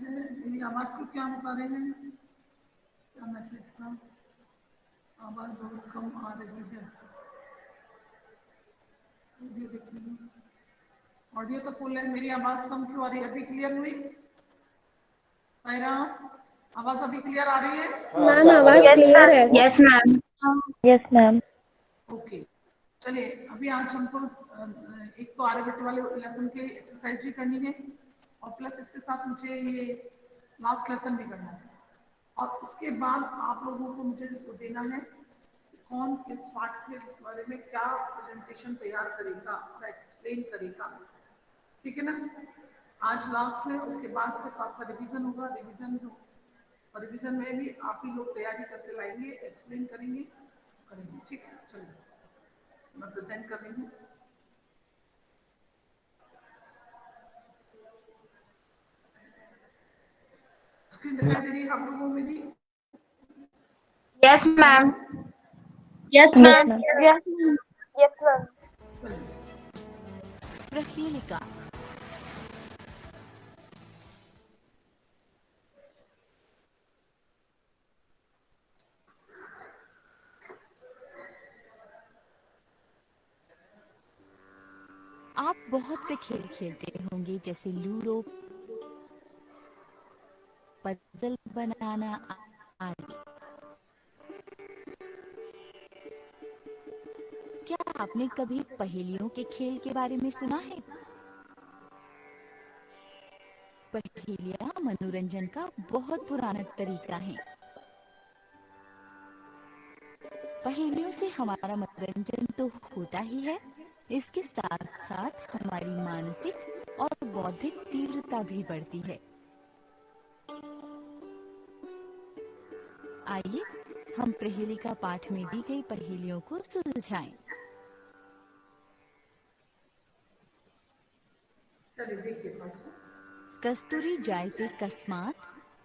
है मेरी आवाज को क्या बता रहे हैं? क्या मैसेज था? आवाज बहुत कम आ रही है। ऑडियो देखिए, ऑडियो तो फुल है, मेरी आवाज कम क्यों आ रही है? अभी क्लियर हुई? सायरा, आवाज अभी क्लियर आ रही है? मैम आवाज क्लियर है। Yes ma'am. Yes ma'am. Okay, चलिए अभी आज हमको एक तो आर्यभट्ट वाले लेसन के एक्सरसाइज भी करनी है और प्लस इसके साथ मुझे ये लास्ट लेसन भी करना है। और उसके बाद आप लोगों को मुझे देना है कौन किस पार्ट के बारे में क्या प्रेजेंटेशन तैयार करेगा और एक्सप्लेन करेगा। ठीक है ना? आज लास्ट में, उसके बाद से आपका रिवीजन होगा। रिवीजन में भी आप ही लोग तैयारी करके लाएंगे, एक्सप्लेन करेंगे। ठीक है, चलिए मैं प्रेजेंट कर रही हूँ। स्क्रीन दिखाई दे रही है आप लोगों को मेरी? Yes ma'am. Yes ma'am. Yes ma'am. प्रहेलिका। आप बहुत से खेल खेलते होंगे जैसे लूडो, पजल बनाना आदि। क्या आपने कभी पहेलियों के खेल के बारे में सुना है? पहेलियां मनोरंजन का बहुत पुराना तरीका है। पहेलियों से हमारा मनोरंजन तो होता ही है, इसके साथ साथ हमारी मानसिक और बौद्धिक तीव्रता भी बढ़ती है। आइए हम पहेलिका पाठ में दी गई पहेलियों को सुलझाएं। चलिए देखिए, कस्तूरी जायते कस्मात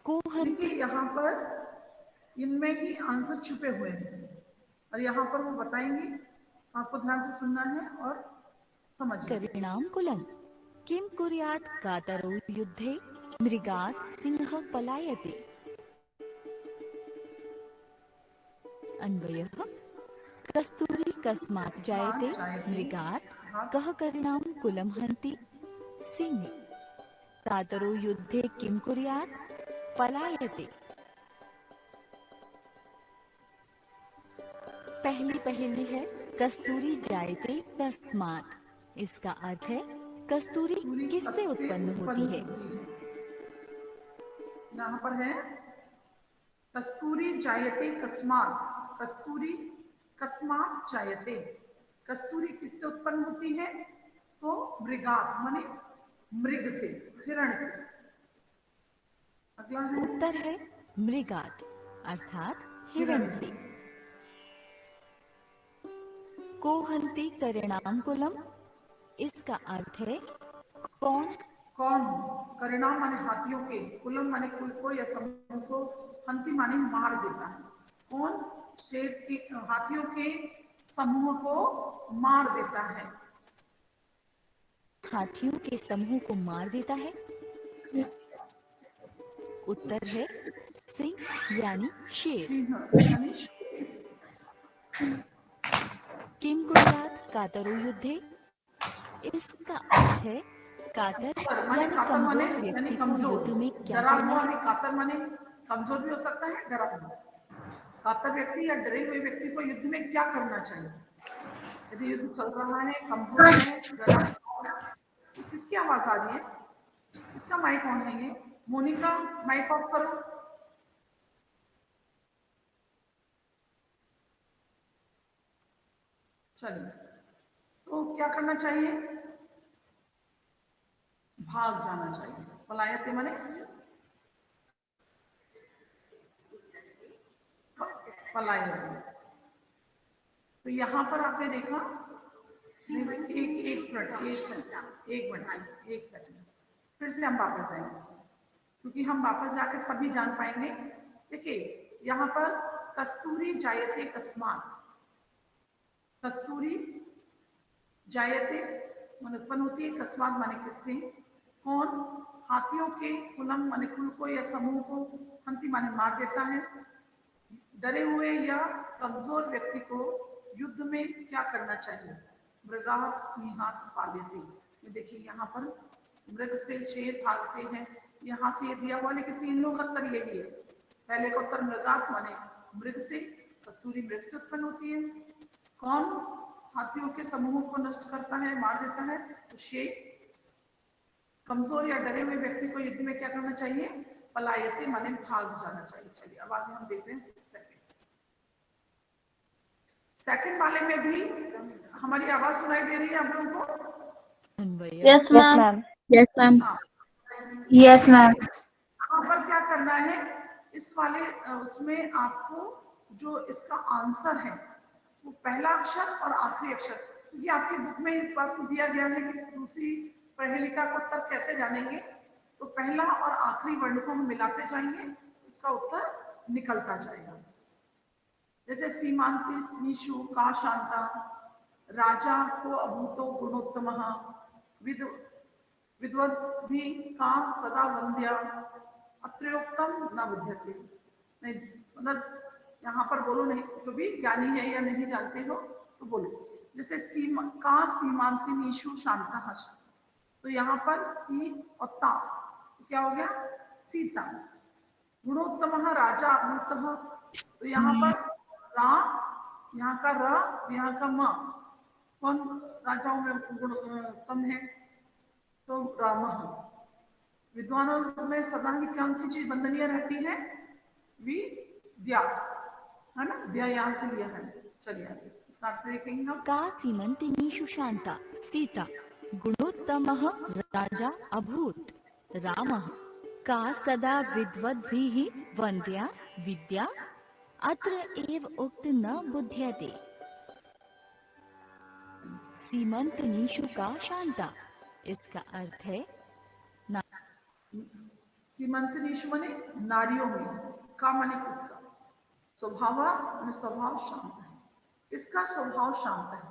कोहन। देखिए यहाँ पर इनमें ही आंसर छुपे हुए हैं और यहाँ पर वो बताएंगे, आपको ध्यान से सुनना है और समझना है। करिणाम कुलम किम कुर्यात् कातरो युद्धे मृगात् सिंह पलायते। अन्वयः कस्तूरी कस्मात् जायते मृगात् कः करिणाम कुलम हन्ति सिंह कातरो युद्धे किम कुर्यात् पलायते। पहली पहेली है कस्तूरी जायते कस्मात। इसका अर्थ है कस्तूरी किससे उत्पन्न होती है? यहाँ पर है कस्तूरी जायते कस्मात। कस्तूरी कस्मात जायते, कस्तूरी किससे उत्पन्न होती है? तो मृगात माने मृग से, हिरण से। अगला है उत्तर है मृगात अर्थात हिरण से। कोहंती करिणाम कुलम, इसका अर्थ है कौन कौन? करिणाम माने हाथियों के, कुलम माने कुल को या समूह को, हंती माने मार देता है। कौन शेर की हाथियों के समूह को मार देता है? हाथियों के समूह को मार देता है? उत्तर है सिंह यानी शेर। सिंह यानी किम कुर्यात कातरो युद्धे, इसका अर्थ है कातर माने यानी कातर माने कमजोर यानी व्यक्ति को कमजोर, युद्ध में क्या डरा करना हुआ भी चाहिए? कातर माने कमजोर भी हो सकता है, डरा हुआ। कातर व्यक्ति या डरे हुए व्यक्ति को युद्ध में क्या करना चाहिए? यदि युद्ध चल रहा है, कमजोर है, डरा, तो किसकी आवाज आ रही है? इसका माइक ऑन है ये? मोनिका माइक ऑफ करो। चलिए, तो क्या करना चाहिए? भाग जाना चाहिए। पलायते माने पलायते। तो यहाँ पर आपने देखा, एक सेकंड फिर से हम वापस जाएंगे, क्योंकि हम वापस जाकर तभी जान पाएंगे। देखिए यहाँ पर कस्तूरी जायते कस्मात, कस्तूरी जायते मान उत्पन्न होती है, कस्मात माने किससे? कौन हाथियों के कुलम माने कुल को या समूह को हंती माने मार देता है। डरे हुए या कमजोर व्यक्ति को युद्ध में क्या करना चाहिए। मृगात सिंहात पाल्यते। ये देखिए यहाँ पर मृग से शेर भागते हैं, यहाँ से ये दिया हुआ, लेकिन 3 लोग उत्तर यही है। पहले का उत्तर मृगात माने मृग से, कस्तूरी मृग से उत्पन्न होती है। कौन हाथियों के समूह को नष्ट करता है, मार देता है, तो शेर। कमजोर या डरे हुए व्यक्ति को युद्ध में क्या करना चाहिए, पलायते माने भाग जाना चाहिए। चलिए अब आगे हम देखते हैं सेकंड वाले में भी हमारी आवाज सुनाई दे रही है आप लोगों को। अन्वय Yes, Yes, ma'am. ma'am. Yes, ma'am. हाँ, Yes, ma'am. यहाँ पर क्या करना है, इस वाले उसमें आपको जो इसका आंसर है वो पहला अक्षर और आखिरी अक्षर, क्योंकि आपकी बुक में इस बात को दिया गया है कि दूसरी पहेलिका का उत्तर कैसे जानेंगे, तो पहला और आखिरी वर्ण को हम मिलाते जाएंगे, उसका उत्तर निकलता जाएगा। जैसे सीमांति निशु का शांता, राजा को अभूतो गुणोत्तम, विद्वद्भी का सदा वंद्या, अत्रोक्तम न बुध्यते। नहीं मतलब यहाँ पर बोलो नहीं, जो भी ज्ञानी है या नहीं जानते हो तो बोलो। जैसे सीमांति निशु शांता हर्ष, तो यहाँ पर सी और ता तो क्या हो गया, सीता। गुणोत्तम राजा अभूत, तो यहाँ पर रा, यहाँ का र, यहाँ का म, कौन राजाओं में गुणोत्तम है, तो राम। विद्वानों में सदा ही कौन सी चीज वंदनीय रहती है, विद्या, है ना, विद्या यहाँ से लिया है। चलिए आगे इसका अर्थ देखेंगे हम। का सीमंतिनीषु शांता सीता, गुणोत्तमः राजा अभूत् रामः, का सदा विद्वद्भिः वन्द्या विद्या, अत्र एव उक्त न बुध्यते। सीमंतनीषु का शांता, इसका अर्थ है सीमंतनीशु माने नारियों में, का माने किसका, स्वभाव माने स्वभाव शांत है, इसका स्वभाव शांत है।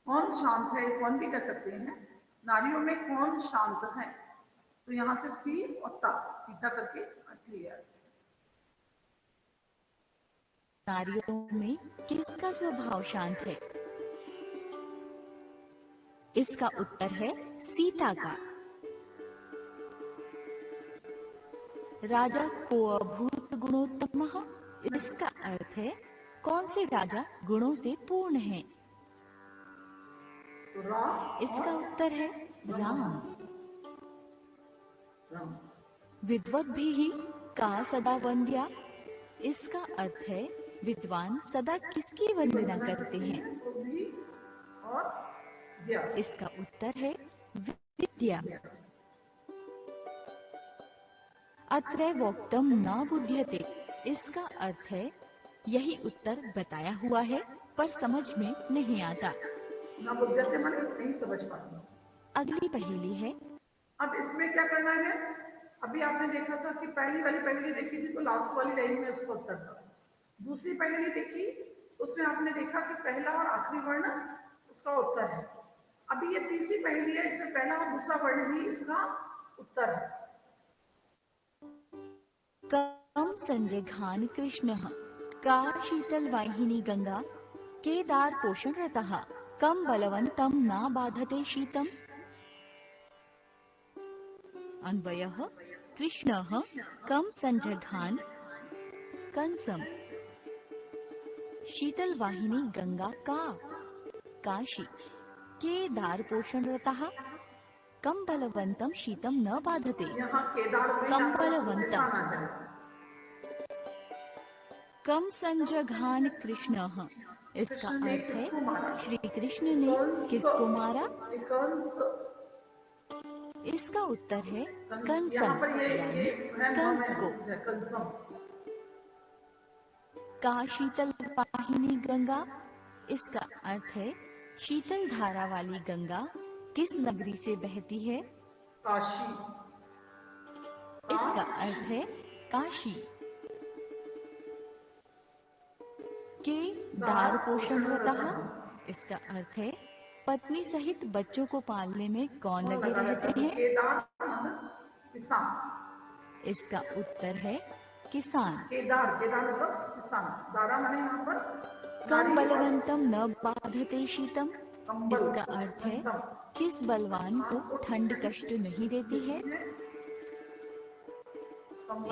कौन शांत है, कौन भी कह सकते हैं, नारियों में कौन शांत है, तो यहाँ से सी और ता सीता करके अर्थ लिया। नारियों में किसका स्वभाव शांत है, इसका उत्तर है सीता का। राजा को अभूत गुणोत्तमः, इसका अर्थ है कौन से राजा गुणों से पूर्ण हैं, तो राम, इसका उत्तर है राम। विद्वद्भिः का सदा वंद्या, इसका अर्थ है विद्वान सदा किसकी वंदना करते हैं, और विद्या, इसका उत्तर है विद्या। अत्र वोक्तम न बुध्यते, इसका अर्थ है यही उत्तर बताया हुआ है पर समझ में नहीं आता। ना बुद्धते माने नहीं समझ पाते। अगली पहेली है, अब इसमें क्या करना है, अभी आपने देखा था कि पहली वाली पहेली देखी थी तो लास्ट वाली लाइन में उसका उत्तर था। दूसरी पहेली देखी उसमें आपने देखा कि पहला और आखिरी वर्ण उसका उत्तर है। अभी ये तीसरी पहेली है, इसमें पहला और दूसरा वर्ण ही इसका उत्तर है। कम संजघान कृष्णः, का शीतल वाहिनी गंगा, केदार पोषण रतः, कम बलवंतम न बाधते शीतम। अन्वयः कृष्णः कम संजघान कंसम, शीतल वाहिनी गंगा का काशी, केदार पोषण रतः, कम बलवंतम शीतम न बाधते। यहाँ केदार में कम यहाँ पर बलवंतम, निशान आ जाए। कम संजघान कृष्णः, इसका कृष्ण ने अर्थ है किसको मारा, श्री कृष्ण ने किसको मारा, कंस। इसका उत्तर है यहाँ कंसम पर ये यानी है कंस को। कंसम। का शीतल वाहिनी गंगा, इसका अर्थ है शीतल धारा वाली गंगा किस नगरी से बहती है, काशी। इसका अर्थ है काशी। के दार पोषण रतः, इसका अर्थ है पत्नी सहित बच्चों को पालने में कौन लगे रहते हैं? केदार किसान। इसका उत्तर है किसान। केदार मतलब किसान। दारा माने यहाँ पर कम बलवंतम न बाधते शीतम। कंबल। इसका अर्थ है किस बलवान को ठंड कष्ट नहीं देती है?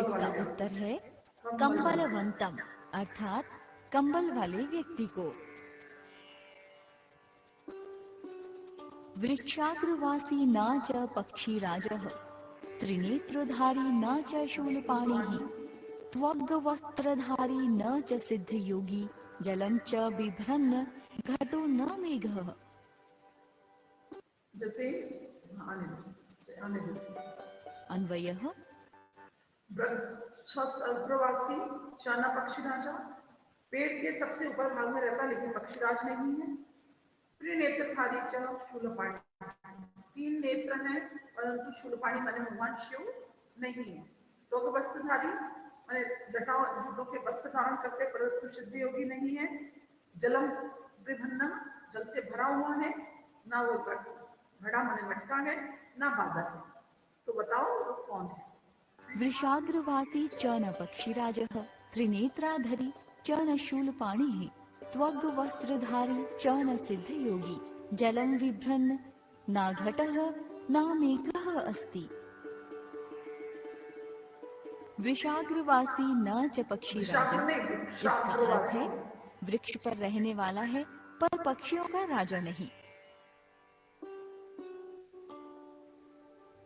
इसका उत्तर है कंबलवंतम, अर्थात कंबल वाले व्यक्ति को। वृक्षाग्रवासी न च पक्षीराजः, त्रिनेत्रधारी न च शूलपाणिः, त्वग्वस्त्रधारी न च सिद्धयोगी, जलं च बिभ्रन्न घटो न मेघः। जैसे अन्वयः वृक्षाग्रवासी चाना पक्षीराजा, पेड़ के सबसे ऊपर भाग में रहता लेकिन पक्षीराज नहीं है। त्रिनेत्रधारी च शूलपाणी, 3 नेत्र हैं परंतु शूलपाणी माने भगवान शिव नहीं है। त्वग्वस्त्रधारी माने जटाओं के वस्त्र धारण करते परंतु सिद्ध योगी नहीं है। जलम विभन्नम, जल से भरा हुआ है, ना वो घड़ा माने मटका है, ना बादल है। तो बताओ वो कौन है? वृषाग्रवासी च न पक्षीराजः, त्रिनेत्राधरी च न शूलपाणिः, त्वग्वस्त्रधारी च न सिद्धयोगी, जलं बिभ्रन्न न घटः न मेघः अस्ति। वृषाग्रवासी न च पक्षीराजः, इसका अर्थ है वृक्ष पर रहने वाला है पर पक्षियों का राजा नहीं।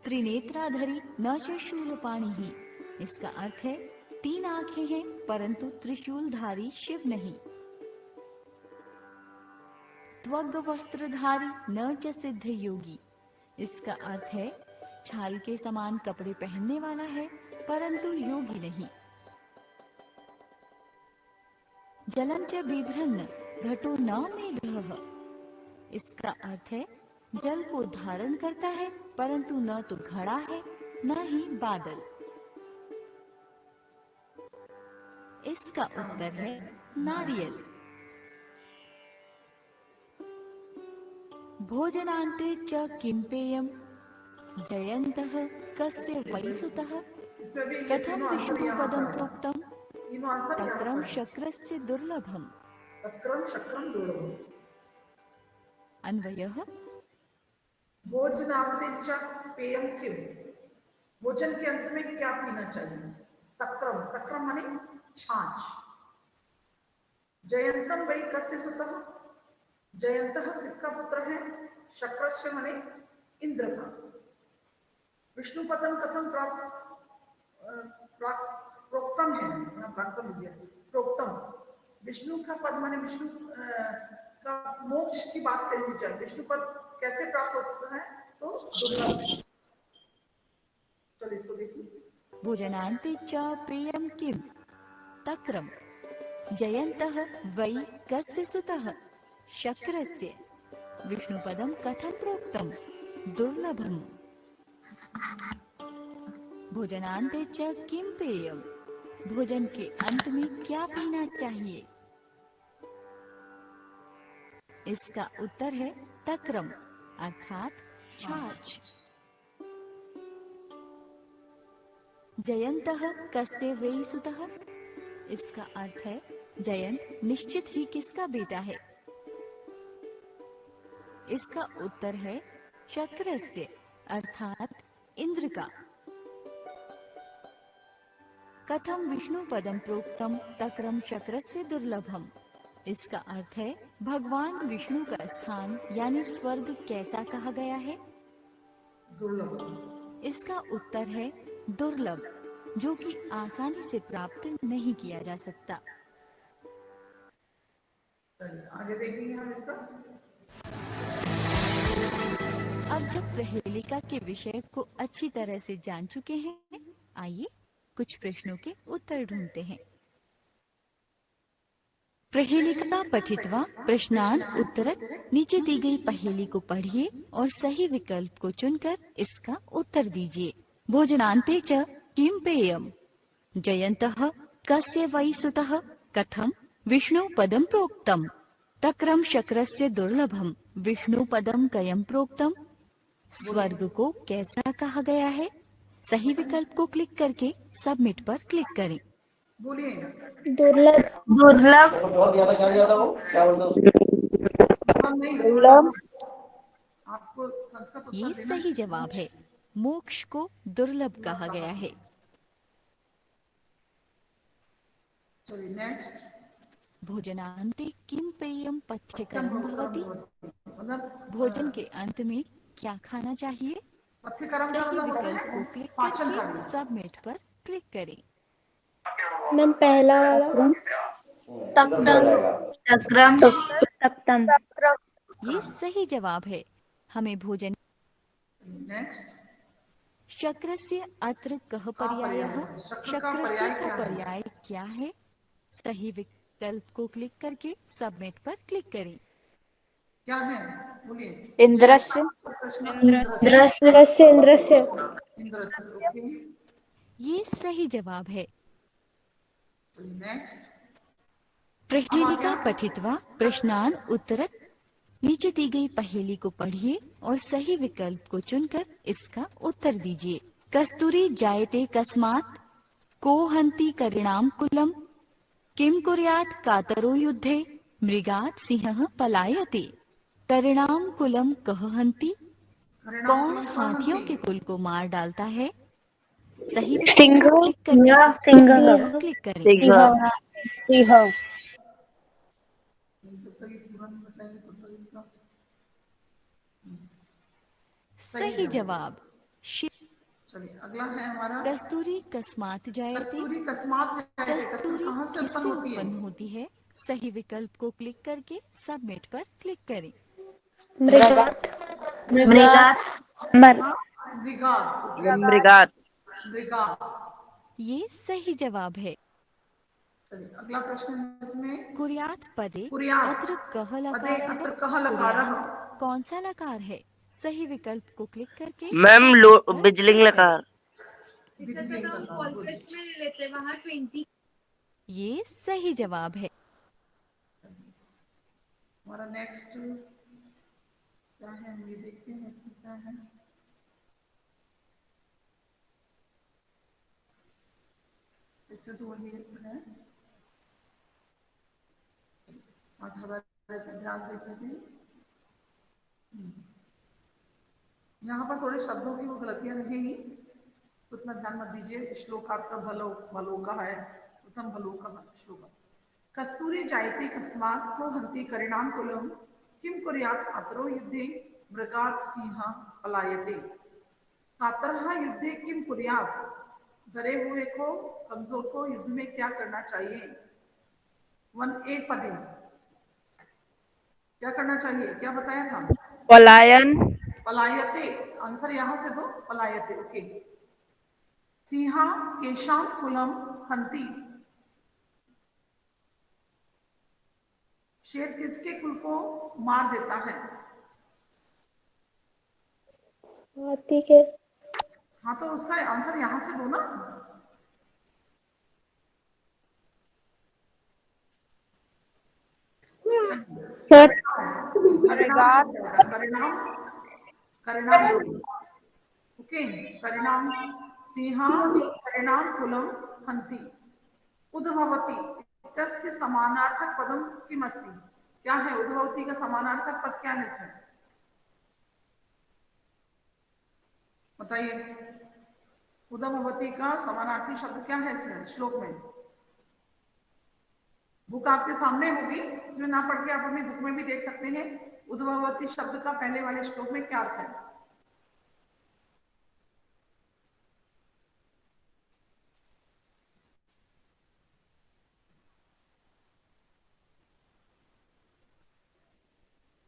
त्रिनेत्राधरी न च शूलपाणिः, इसका अर्थ है 3 आंखें हैं परंतु त्रिशूलधारी शिव नहीं। त्वग्वस्त्रधारी न च सिद्ध योगी, इसका अर्थ है छाल के समान कपड़े पहनने वाला है परंतु योगी नहीं। जलं च बिभ्रन्न घटो न मेघः, इसका अर्थ है जल को धारण करता है परंतु न तो घड़ा है न ही बादल। इसका उत्तर है नारियल। भोजनान्ते च किं पेयम्, जयन्तः कस्य वै सुतः, कथं विष्णुपदं प्रोक्तं, तक्रं शक्रस्य दुर्लभम्। अन्वयः भोजनान्ते च पेयम किम, भोजन के अंत में क्या पीना चाहिए? तक्रम, तक्रम माने छाछ। जयंतम वै कस्य सुतः, जयंतः किसका पुत्र है? शक्रस्य माने इंद्र का। विष्णु पदम कथम प्रोक्तम है, प्राप्तम विद्या प्रोक्तम। विष्णु का पद माने विष्णु का मोक्ष की बात करनी चाहिए। विष्णु पद कैसे प्राप्त होता है? तो दुर्लभ है। चलिए इसको देखिए। भोजनान्ते च पेयं किम, तक्रम, जयन्तः वै कस्य सुतः, शक्रस्य, विष्णुपदं कथं प्रोक्तं, दुर्लभम्। भोजनान्ते च किम पेयम, भोजन के अंत में क्या पीना चाहिए? इसका उत्तर है तक्रम, अर्थात छाछ। जयंतः कस्य वै सुतः, इसका अर्थ है जयंत निश्चित ही किसका बेटा है? इसका उत्तर है शक्रस्य, अर्थात इंद्र का। कथम विष्णु पदम प्रोक्तम तक्रम शक्रस्य दुर्लभम, इसका अर्थ है भगवान विष्णु का स्थान यानी स्वर्ग कैसा कहा गया है? दुर्लभ। इसका उत्तर है दुर्लभ, जो कि आसानी से प्राप्त नहीं किया जा सकता। आगे देखेंगे हम इसका। अब जब प्रहेलिका के विषय को अच्छी तरह से जान चुके हैं, आइए कुछ प्रश्नों के उत्तर ढूंढते हैं। प्रहेलिका पठित्वा प्रश्नान उत्तरत, नीचे दी गई पहेली को पढ़िए और सही विकल्प को चुनकर इसका उत्तर दीजिए। भोजनान्ते च किम पेयम, जयन्तः कस्य वै सुतः, कथम विष्णु पदम प्रोक्तम, तक्रम शक्रस्य दुर्लभम। विष्णु पदम कयम प्रोक्तम, स्वर्ग को कैसा कहा गया है। सही विकल्प को क्लिक करके सबमिट पर क्लिक करें। बोलिएगा। दुर्लभ। दुर्लभ। नहीं, दुर्लभ। आपको संस्कृत उत्तर ये देना सही जवाब है। मोक्ष को दुर्लभ कहा गया है। चलिए नेक्स्ट। भोजनांते किम पेयम पथ्यम पथ्यकरम भवति भवति। मतलब भोजन के अंत में क्या खाना चाहिए। पथ्यकर्म का सही मतलब होता विकल्प को है क्लिक पाचन करके कार्य। सबमिट पर क्लिक करें। मैम पहला वाला। तक्रम। तक्रम। सप्तम। ये सही जवाब है। हमें भोजन। नेक्स्ट। शक्रस्य अत्र कः का पर्याय पर्यायः। है। शक्र का शक्रस्य पर्याय का क्या है? पर्याय क्या है। सही विकल्प को क्लिक करके सबमिट पर क्लिक करें। क्या है? बोलिए। इंद्रस्य। प्रश्न इंद्रस्य। इंद्रस्य। इंद्रस्य। इंद्र। ओके। ये सही जवाब है। नेक्स्ट। अब आ प्रहेलिका गया पठित्वा प्रश्नान उत्तरत। नीचे दी गई पहेली को पढ़िए और सही विकल्प को चुनकर इसका उत्तर दीजिए। कस्तूरी जायते कस्मात्, को हन्ति करिणाम कुलम, किम कुर्यात् कातरो युद्धे, मृगात् सिंहः पलायते। करिणाम कुलम कह हन्ति। हरिणाम कौन कुलम कहाँ हाथियों हंती? के कुल को मार डालता है। सही विकल्प सिंह। को क्लिक करके सिंह। सबमिट पर क्लिक करें। सिंह। सिंह। तो ये तुरंत बताइए तो सही सही है। जवाब। चलिए अगला है हमारा कस्तूरी कस्मात जायते। कस्तूरी कस्मात जायते। कस्तूरी कस्तूरी कहाँ से उत्पन्न किससे होती है? उत्पन्न होती है। सही विकल्प को क्लिक करके सबमिट पर क्लिक करें। मृगात। मृगात। मर। हाँ, मृगात। मृगात। मृगात। ये सही जवाब है। चलिए अगला प्रश्न है इसमें। कुर्यात पदे कुर्यात अत्र कह पदे लकारः। अत्र कः लकारः। कुर्यात कौन सा लकार है। सही विकल्प को क्लिक करके मैम सबमिट पर बिजलिंग क्लिक करें। लकार। बिजली लकार। ये सही जवाब है। हमारा नेक्स्ट क्या है हम ये देखते हैं इसमें क्या है। इसमें तो वही है 8,000 ध्यान देते थे। यहाँ पर थोड़े शब्दों की वो गलतियां रहेंगी, उतना ध्यान मत दीजिए। श्लोक आपका भलो भलो का है। उत्तम भलो का श्लोक। कस्तूरी जायते कस्मात् को हन्ति करिणाम कुलम, किम कुर्यात् कातरो युद्धे, मृगात् सिंह पलायते। कातरः युद्धे किम कुर्यात्। डरे हुए को, कमजोर को युद्ध में क्या करना चाहिए। वन एक पदे क्या करना चाहिए, क्या बताया था। पलायन। पलायते। आंसर यहां से दो। पलायते। ओके। सिंहा केशाम कुलम हंती। शेर किसके कुल को मार देता है। हाथी के। हाँ तो उसका आंसर यहां से दो ना। सर। परिणाम शब्द होगा। परिणाम। परिणाम से। ओके। परिणाम। सिंहा परिणाम कुलम हंती। उद्भवती तस्य समानार्थक पदम किम अस्ति। क्या है उद्भवती का समानार्थक पद, क्या है इसमें बताइए। उद्भवती का समानार्थी शब्द क्या है इसमें श्लोक में। बुक आपके सामने होगी, इसमें ना पढ़ के आप अपनी बुक में भी देख सकते हैं। उद्भवती शब्द का पहले वाले श्लोक में क्या अर्थ है।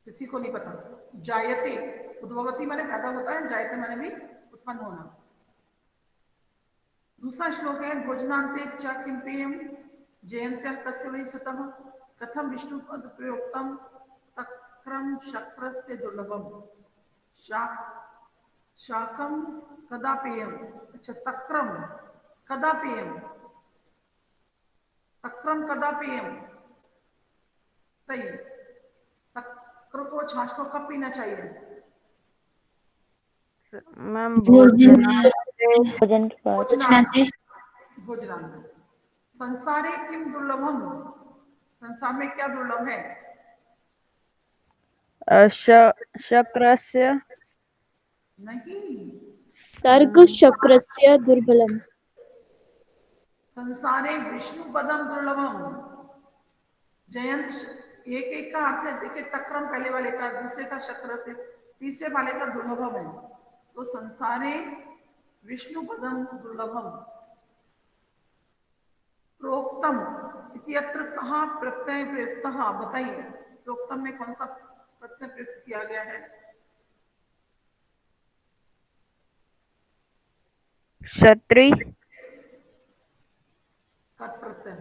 किसी को नहीं पता। जायते उद्भवती माने पैदा होता है, जायते माने भी उत्पन्न होना। दूसरा श्लोक है भोजनांते च किम पेयम, जयंत्य कस्य वै सुतः, कथम विष्णु पद प्रयोक्तम, तक्रम शक्रस्य दुर्लभम, शाक शाकम कदा पेयम। अच्छा तक्रम कदा पेयम। तक्रम कदा पेयम। सही। छात्रों को छाछ को कब पीना चाहिए? मैम भोजनान्ते भोजन के बाद। भोजनान्ते भोजनांत। संसारे किम दुर्लभम, संसार में क्या दुर्लभ है? शक्रस्य नहीं, तर्कशक्रस्य दुर्बलम्। संसारे विष्णु पदम दुर्लभम। जयंत, एक एक का अर्थ है, देखिए तक्रम पहले वाले का, दूसरे का शक्र से, तीसरे वाले का दुर्लभम है। तो संसारे विष्णु पदम दुर्लभम प्रोक्तम इत्यत्र कहाँ प्रत्यय प्रयुक्त, बताइए प्रोक्तम में कौन सा प्रत्यय प्रयुक्त किया गया है? क्षत्रि कट प्रत्यय।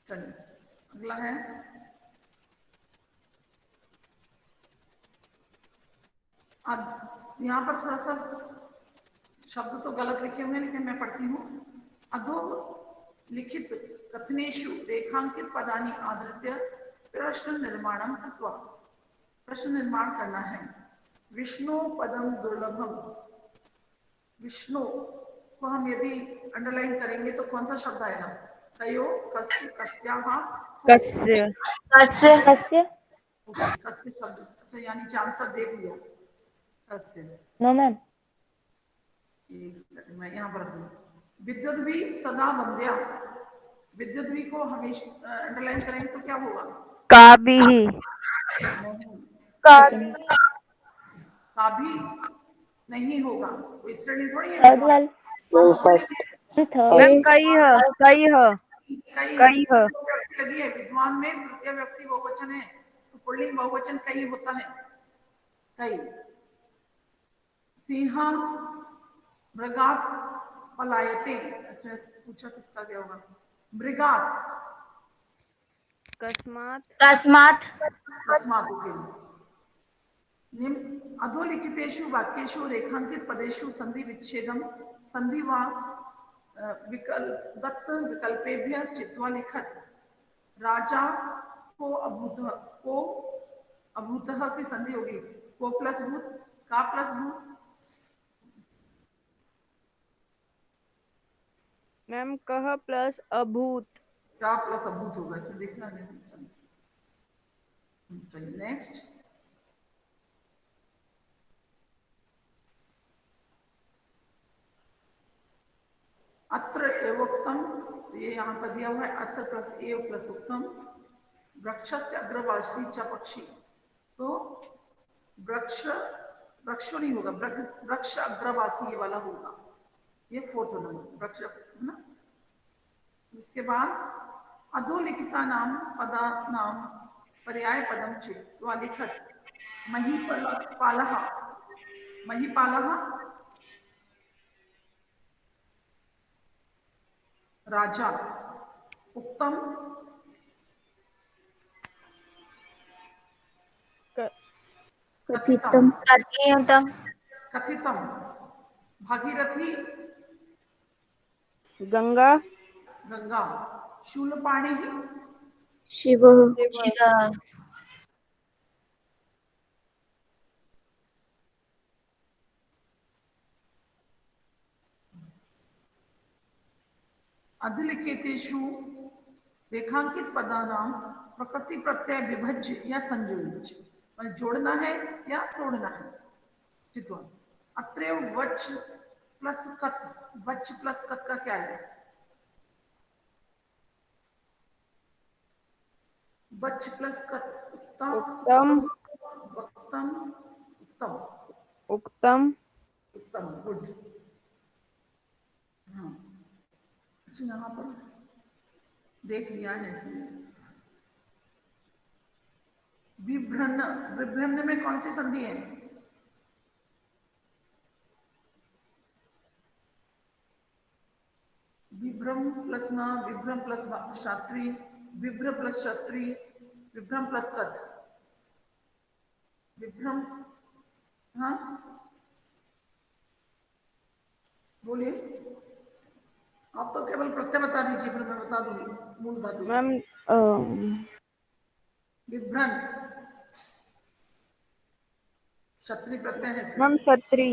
चलिए अगला है अब यहाँ पर थोड़ा सा शब्द तो गलत लिखे हुए हैं, लेकिन मैं पढ़ती हूँ। अधो लिखित कथनेषु रेखांकित पदानि आधृत्य प्रश्न निर्माणम कृत्वा, प्रश्न निर्माण करना है। विष्णु पदम दुर्लभम, विष्णु को हम यदि अंडरलाइन करेंगे तो कौन सा शब्द आएगा? कयो, कस्य, कस्याः, कस्य कस्य कस्य ओके, कस्य शब्द। अच्छा, यानी कि आंसर देख लिया कस्य। No ma'am. एक सेकंड, मैं यहाँ पर हूँ। विद्युत भी सदा वंद्या, विद्युत भी को हमेशा अंडरलाइन करेंगे तो क्या होगा? काबिः नहीं, का भी नहीं होगा, कोई श्रेणी थोड़ी है थर्ड विद्वान। वाला फर्स्ट मैम फर्स्ट कई ह व्यक्ति लगी है विद्वान में, तृतीय व्यक्ति बहुवचन है, तो पुल्लिंग बहुवचन कई होता है, कई। सिंह मृगात पलायते, इसमें पूछा किसका क्या होगा? मृगात, कस्मात् तस्मात् तस्मात् के। अधोलिखितेषु वाक्येषु रेखांकित पदेषु संधि विच्छेदम संधि व दत्त विकल्पेभ्य चित्वा लिखत। राजा को अभूत, को अभूतः की संधि होगी, को प्लस भूत, का प्लस भूत, मैम कह प्लस अभूत। का प्लस अभूत होगा, इसमें देखना नहीं। चलिए नेक्स्ट। अत्र एवोक्तम, ये यहाँ पर दिया हुआ है, अत्र प्लस एव प्लस उत्तम। वृक्ष से अग्रवासी च पक्षी, तो वृक्ष, वृक्ष नहीं होगा, वृक्ष अग्रवासी ये वाला होगा, ये फोर्थ नंबर वृक्ष है ना। इसके बाद अधोलिखिता नाम पदा नाम पर्याय पदम चित्वा लिखत। महीपालः, महीपालः राजा, उत्तम कथितम, कथयन्तम् कथितम। भागीरथी गंगा गंगा। शूलपाणि शिवः शिवः अधिलिखितेषु रेखांकित पदानाम प्रकृति प्रत्यय विभज्य या संयोज्य, मतलब जोड़ना है या तोड़ना है। चित्वा अत्रैव वच प्लस कत, वच प्लस कत का क्या है? वच प्लस कत, उत्तम उत्तम, उत्तम, उक्तम उत्तम, गुड। हाँ, अच्छा यहाँ पर देख लिया है इसमें। विभ्रन्न, विभ्रन्न में कौन सी संधि है? विभ्रम प्लस न, विभ्रम प्लस शात्री, विभ्र प्लस क्षत्री, विभ्रम प्लस कथ, विभ्रम। हाँ बोलिए, आप तो केवल प्रत्यय बता दीजिए, फिर मैं बता दूंगी मूल धातु। मैम विभ्रन, क्षत्रिय प्रत्यय है इसमें। मैम क्षत्री।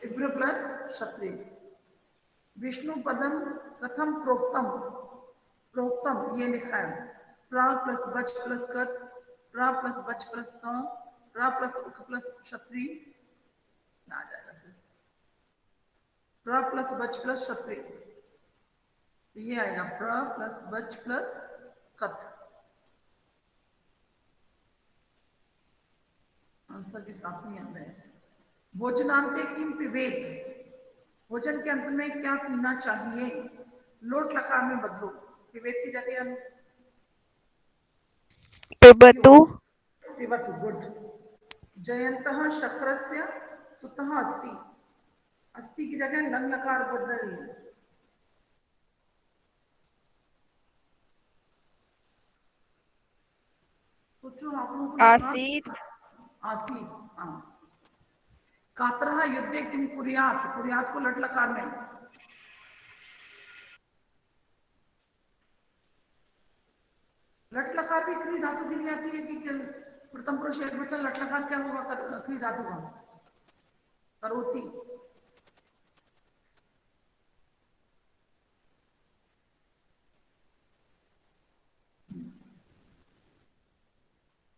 विप्र प्लस क्षत्रिय। विष्णु पदम कथम प्रोक्तम, प्रोक्तम ये लिखा है। प्रा प्लस बच प्लस कथ, प्रा प्लस बच प्लस त, प्रा प्लस उख प्लस क्षत्रिय आ जाएगा फिर। प्रा प्लस बच प्लस क्षत्रिय, ये आएगा प्रा प्लस बच प्लस कथ। आंसर के साथ में आता है। भोजनांते किम पिबेत, भोजन के अंत में क्या पीना चाहिए? लोट लकार में बदलो। पिबेत की जगह हम पिबतु। पिबतु, गुड। जयंतः शक्रस्य सुतः अस्ति, अस्ति की जगह लंग लकार बदलिए। सोचो आप लोगों को लगा आसीत। आसीत, हाँ। कातरः युद्धे किम कुर्यात्, कुर्यात् को लट लकार में। लट लकार भी क्रिया धातु के लिए आती है कि प्रथम पुरुष एक वचन लट लकार क्या होगा? क्रिया धातु का करोति।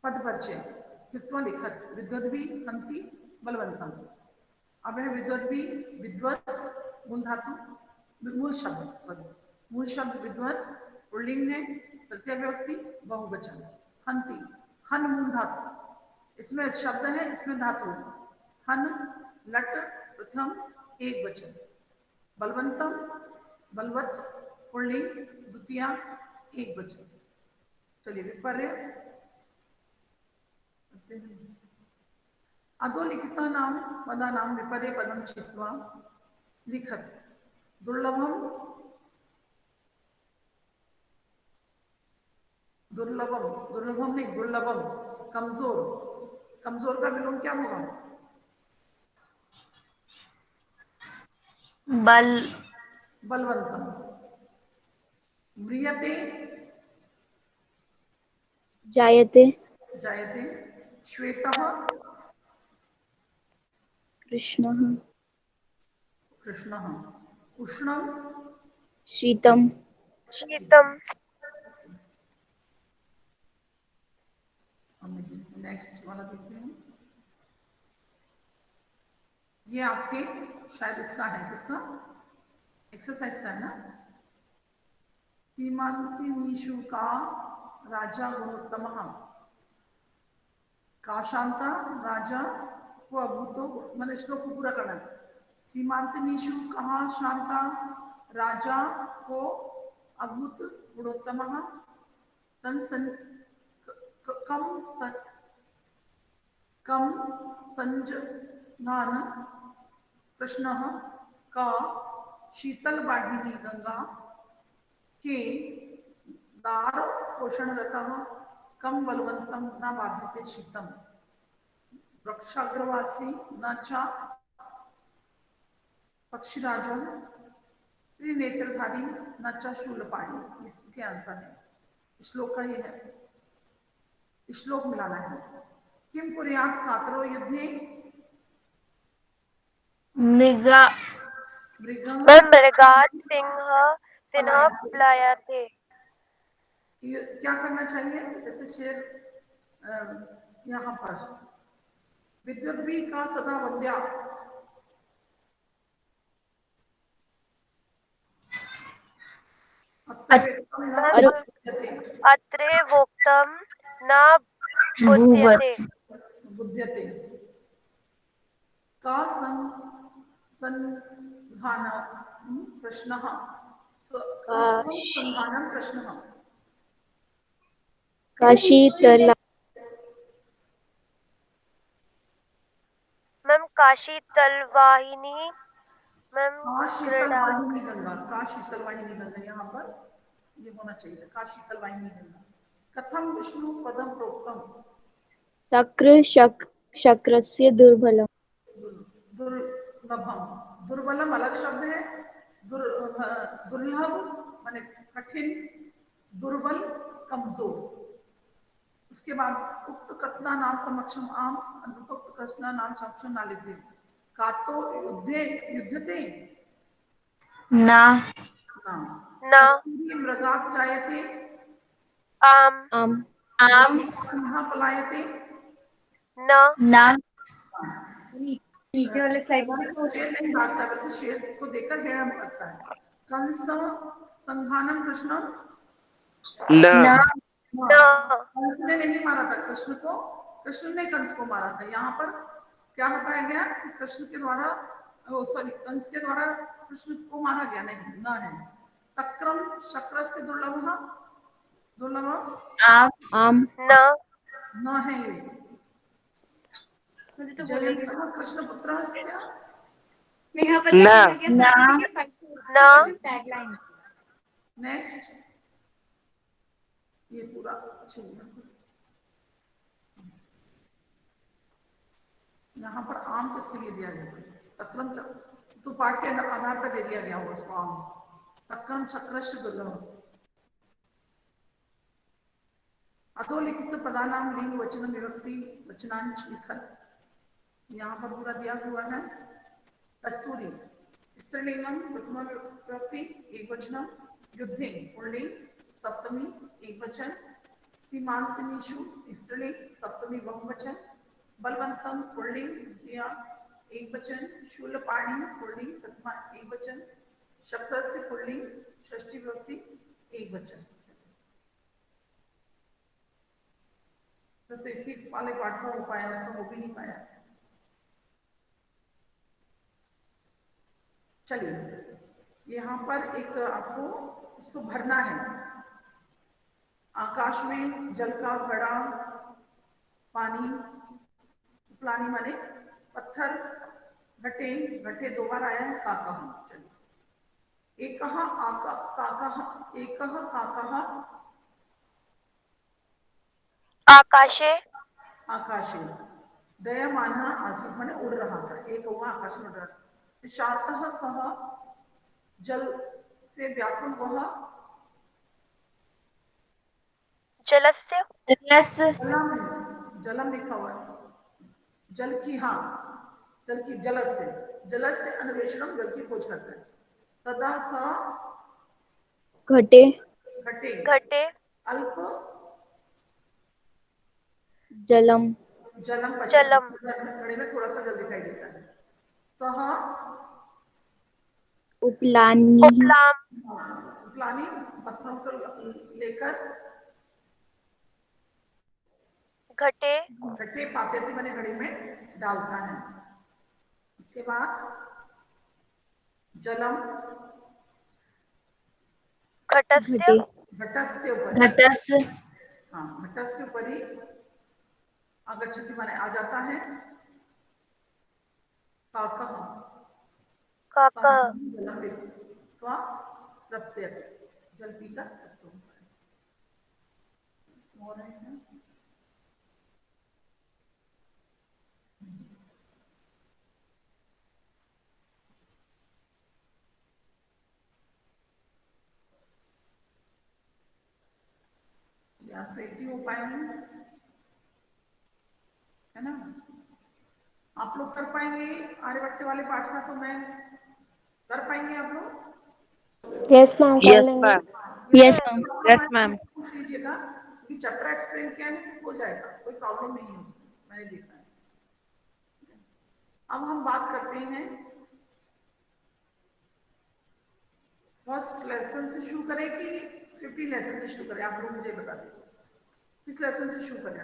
पद परिचय कित्वा लिखत, विद्वद्भी हंति बलवंतम। अब है विद्वद्भी, विद्वत्स मूल धातु, मूल शब्द, सॉरी मूल शब्द विद्वत्स पुल्लिंग है, तृतीय व्यक्ति बहुवचन। हंति, हन मूल धातु, इसमें शब्द है, इसमें धातु है। हन लट प्रथम एक वचन। बलवंतम बलवत पुल्लिंग द्वितीय एक वचन। चलिए विपर्य अधोलिखिता नाम पदा नाम विपर्य पदम छित्वा लिखत। दुर्लभम, दुर्लभम, दुर्लभम नहीं दुर्लभम। कमजोर, कमजोर का विलोम क्या होगा? बल बलवंतम। म्रियते जायते जायते। श्वेतः कृष्णः कृष्णः। उष्णम शीतम शीतम। नेक्स्ट वाला देखते हैं। ये आपके शायद इसका है, किसका एक्सरसाइज का है ना। सीमांति नीशु का राजा गुणोत्तम, का शांता राजा को अभूतो, मैंने श्लोक को पूरा करना है। सीमांत नीशु कहा शांता राजा को अभूत गुणोत्तम, तन सं, कम कम संजनान कृष्ण का शीतल वाहिनी गंगा के दार पोषणरत कम बलवंतम न बाध्यते शीतम। वृक्षाग्रवासी न चा पक्षीराजम त्रिनेत्रधारी न चा शूलपाणी। इसके आंसर है, श्लोक का ये है, श्लोक मिलाना है। किम कुर्यात् कातरो युद्धे, मृगा मृगः मैम मृगात सिंह सिन्ह पलायते। पलायते। ये क्या करना चाहिए? जैसे शेर यहाँ पर विद्युत भी का सदा वंद्या, अत्यवेक्तम न मैम बुध्यते, अत्रे वोक्तम न भूवर बुध्यते। बुध्यते। का संधान प्रश्न, काशी संधान प्रश्न। काशीतला मैम काशी तलवाहिनी। मैम का शीतल क्रीड़ा। वाहिनी गंगा, का शीतल वाहिनी गंगा, यहाँ पर ये होना चाहिए, का शीतल वाहिनी गंगा। कथम विष्णु पदम प्रोक्तम, तक्र शक्रस्य दुर्बलम दुर्लभम, दुर्बलम अलग शब्द है। दुर्लभ माने कठिन, दुर्बल कमजोर। उसके बाद उक्त कथना नाम समक्षम आम अनुपयुक्त कथना नाम समक्षम ना लिख दे। का तो युद्धे युद्धते ना ना न कस्तूरी मृगात् जायते आम आम आम सिंह पलायते न ना शेर नहीं भागता बल्कि शेर को देखकर हिरण भागता है। कंस संघानम कृष्ण ना न कंस ने नहीं मारा था कृष्ण को, कृष्ण ने कंस को मारा था। यहाँ पर क्या बताया गया कि कृष्ण के द्वारा सॉरी कंस के द्वारा कृष्ण को मारा गया नहीं, न है। तक्रम शक्र से दुर्लभ दुर्लभ आम आम न न है ये। जयंतः कृष्ण पुत्र ना न नेक्स्ट ये पूरा चाहिए। यहाँ पर आम किसके लिए दिया गया? तक्रम तो पाठ के आधार पर दे दिया गया होगा उसको आम। तक्रम चक्रश दुर्लभ अधोलिखित पदानाम लिंग वचन विभक्ति वचनांश लिखत यहाँ पर पूरा दिया हुआ है। कस्तूरी स्त्रीलिंगम प्रथम विभक्ति एक वचनम युद्धे पुल्लिंग सप्तमी एक वचन सीमांतनीषु स्त्रीलिंग सप्तमी बहुवचन बलवंतम पुल्लिंग द्वितीया एक वचन शूलपाणी पुल्लिंग प्रथमा एक वचन शक्रस्य पुल्लिंग षष्ठी विभक्ति एक वचन। तो इसी वाले पाठ का हो पाया, उसका हो भी नहीं पाया। चलिए यहाँ पर एक आपको इसको भरना है। आकाश में जल का घड़ा, पानी, पानी माने पत्थर, घटे घटे दो बार आया है। काका चलिए एक आका काका एक काका आकाशे आकाशे दयमान आसीत माने उड़ रहा था। एक हुआ आकाश में उड़ रहा था। शार्तः सह जल से व्याकुल वह जलस्य यस जलम लिखा हुआ है। जल की हाँ जल की जलस से अन्वेषणम जल की खोज करता है। तदा स घटे घटे घटे अल्प जलम जलम पश्चिम जलम खड़े में थोड़ा सा जल दिखाई देता है। सह उपलानी उपलाम प्लानी पत्थरों को लेकर घटे घटे पाते थे मैंने घड़े में डालता है। उसके बाद जलम घटस्य घटे घटस्य ऊपर घटस हाँ घटस्य ऊपरी आगच्छति माने आ जाता है। काका काकः जलम देत्वा प्रत्यय जल पीकर तृप्त होता है। और है ना? यहाँ से हो पाएंगे है ना? आप लोग कर पाएंगे आर्यभट्ट वाले पाठ का? तो मैं कर पाएंगे आप लोग? यस मैम कर यस लेंगे। Ma'am yes ma'am yes ma'am. पूछ लीजिएगा कि चैप्टर एक्सप्लेन क्या है, हो जाएगा, कोई प्रॉब्लम नहीं है उसमें, मैंने देखा है। अब हम बात करते हैं फर्स्ट लेसन से शुरू करें कि 50 लेसन से शुरू करें? आप लोग मुझे बता दीजिए किस लेसन से शुरू करें।